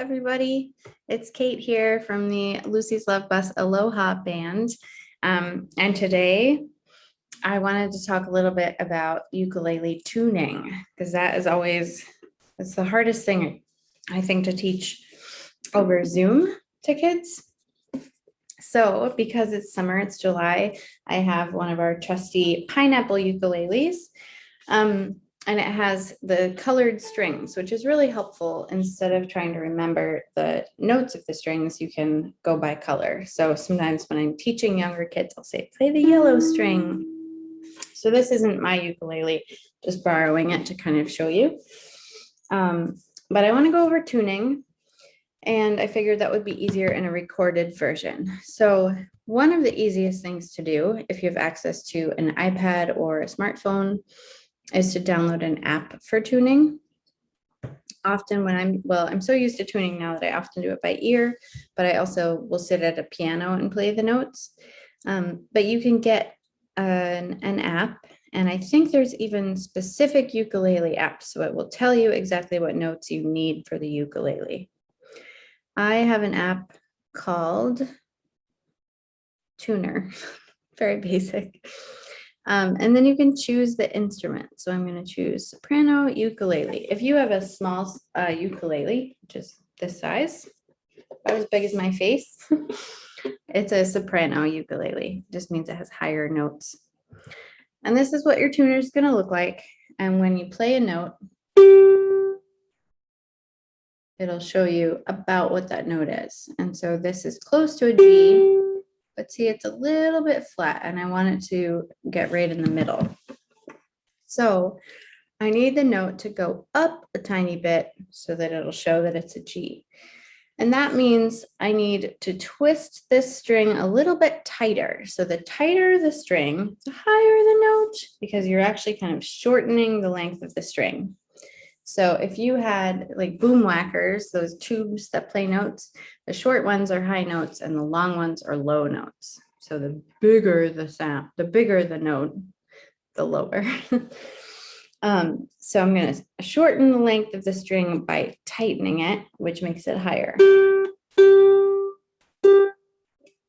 everybody. It's Kate here from the Lucy's Love Bus Aloha band. And today I wanted to talk a little bit about ukulele tuning, because that is always, it's the hardest thing I think to teach over Zoom to kids. So because it's summer, it's July, I have one of our trusty pineapple ukuleles. And it has the colored strings, which is really helpful. Instead of trying to remember the notes of the strings, you can go by color. So sometimes when I'm teaching younger kids, I'll say, play the yellow string. So this isn't my ukulele, just borrowing it to kind of show you. But I want to go over tuning, and I figured that would be easier in a recorded version. So one of the easiest things to do, if you have access to an iPad or a smartphone, is to download an app for tuning. Often when I'm so used to tuning now that I often do it by ear, but I also will sit at a piano and play the notes. But you can get an app, and I think there's even specific ukulele apps, so it will tell you exactly what notes you need for the ukulele. I have an app called Tuner, very basic. And then you can choose the instrument. So I'm going to choose soprano ukulele. If you have a small ukulele, which is this size, about as big as my face, it's a soprano ukulele. It just means it has higher notes. And this is what your tuner is going to look like. And when you play a note, it'll show you about what that note is. And so this is close to a G. But see, it's a little bit flat, and I want it to get right in the middle. So I need the note to go up a tiny bit so that it'll show that it's a G. And that means I need to twist this string a little bit tighter. So the tighter the string, the higher the note, because you're actually kind of shortening the length of the string. So if you had like boom whackers, those tubes that play notes, the short ones are high notes and the long ones are low notes. So the bigger the sound, the bigger the note, the lower. So I'm going to shorten the length of the string by tightening it, which makes it higher.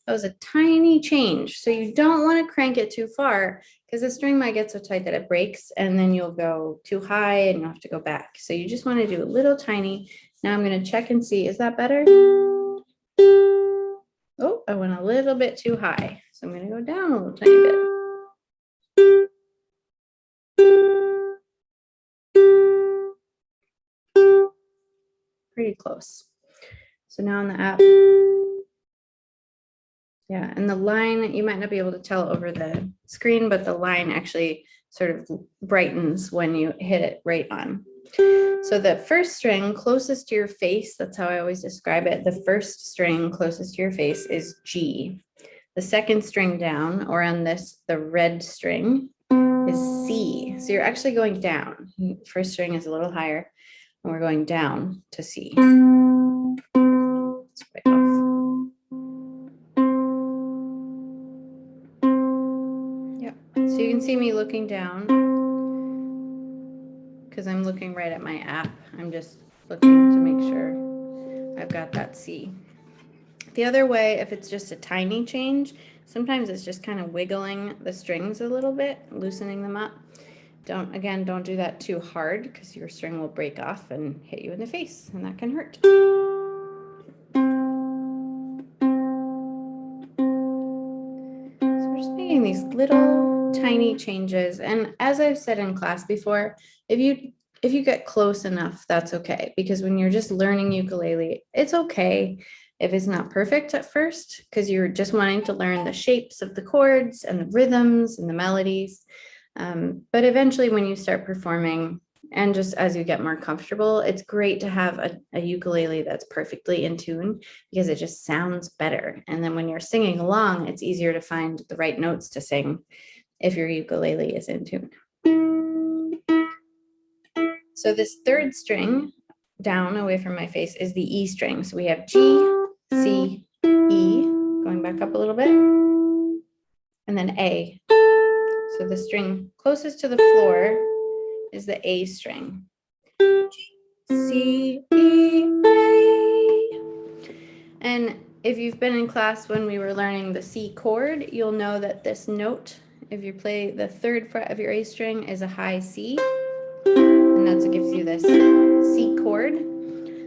That was a tiny change. So you don't want to crank it too far, because the string might get so tight that it breaks, and then you'll go too high and you'll have to go back. So you just want to do a little tiny. Now I'm going to check and see, is that better? Oh, I went a little bit too high. So I'm going to go down a little tiny bit. Pretty close. So now on the app, yeah, and the line, you might not be able to tell over the screen, but the line actually sort of brightens when you hit it right on. So the first string closest to your face, that's how I always describe it. The first string closest to your face is G. The second string down, or on this, the red string, is C. So you're actually going down. First string is a little higher, and we're going down to C. Let's break off. So you can see me looking down because I'm looking right at my app. I'm just looking to make sure I've got that C. The other way, if it's just a tiny change, sometimes it's just kind of wiggling the strings a little bit, loosening them up. Don't do that too hard, because your string will break off and hit you in the face, and that can hurt. So we're just making these little tiny changes. And as I've said in class before, if you get close enough, that's okay. Because when you're just learning ukulele, it's okay if it's not perfect at first, because you're just wanting to learn the shapes of the chords and the rhythms and the melodies. But eventually when you start performing, and just as you get more comfortable, it's great to have a ukulele that's perfectly in tune, because it just sounds better. And then when you're singing along, it's easier to find the right notes to sing if your ukulele is in tune. So this third string down away from my face is the E string. So we have G, C, E, going back up a little bit, and then A. So the string closest to the floor is the A string. G, C, E, A. And if you've been in class when we were learning the C chord, you'll know that this note, if you play the 3rd fret of your A string, is a high C. And that's what gives you this C chord.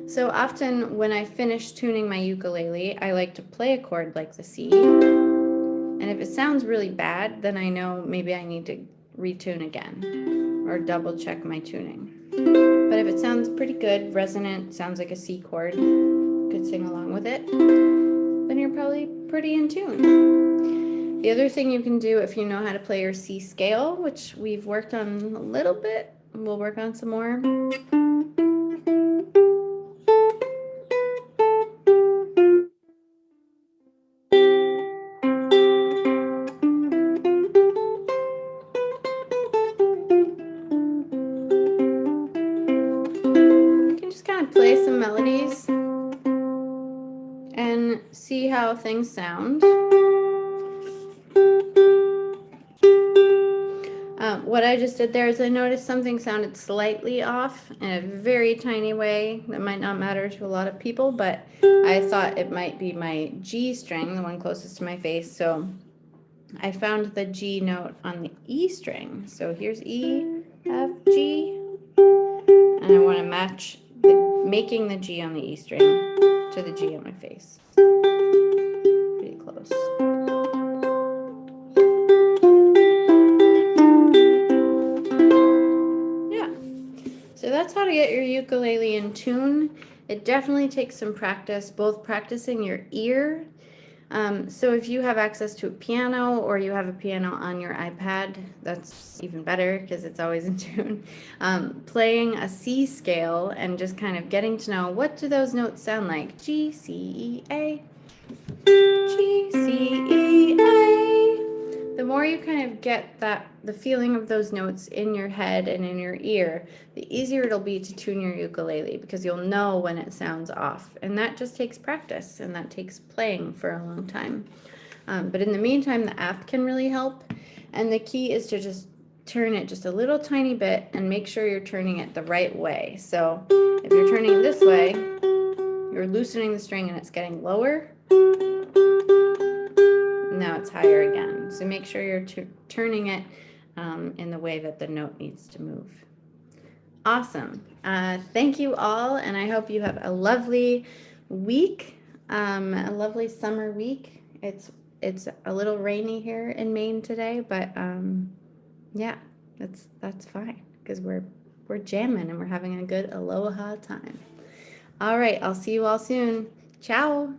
So often when I finish tuning my ukulele, I like to play a chord like the C. And if it sounds really bad, then I know maybe I need to retune again or double check my tuning. But if it sounds pretty good, resonant, sounds like a C chord, could sing along with it, then you're probably pretty in tune. The other thing you can do if you know how to play your C scale, which we've worked on a little bit, we'll work on some more. You can just kind of play some melodies and see how things sound. What I just did there is I noticed something sounded slightly off in a very tiny way. That might not matter to a lot of people, but I thought it might be my G string, the one closest to my face. So I found the G note on the E string. So here's E, F, G, and I want to match making the G on the E string to the G on my face. Pretty close. So that's how to get your ukulele in tune. It definitely takes some practice, both practicing your ear. So if you have access to a piano or you have a piano on your iPad, that's even better because it's always in tune. Playing a C scale and just kind of getting to know what do those notes sound like. G, C, E, A. G, C, E, A. The more you kind of get the feeling of those notes in your head and in your ear, the easier it'll be to tune your ukulele because you'll know when it sounds off. And that just takes practice and that takes playing for a long time. But in the meantime, the app can really help. And the key is to just turn it just a little tiny bit and make sure you're turning it the right way. So if you're turning it this way, you're loosening the string and it's getting lower. Now it's higher again. So make sure you're turning it in the way that the note needs to move. Awesome. Thank you all, and I hope you have a lovely week, a lovely summer week. It's a little rainy here in Maine today, but yeah, that's fine because we're jamming and we're having a good aloha time. All right, I'll see you all soon. Ciao.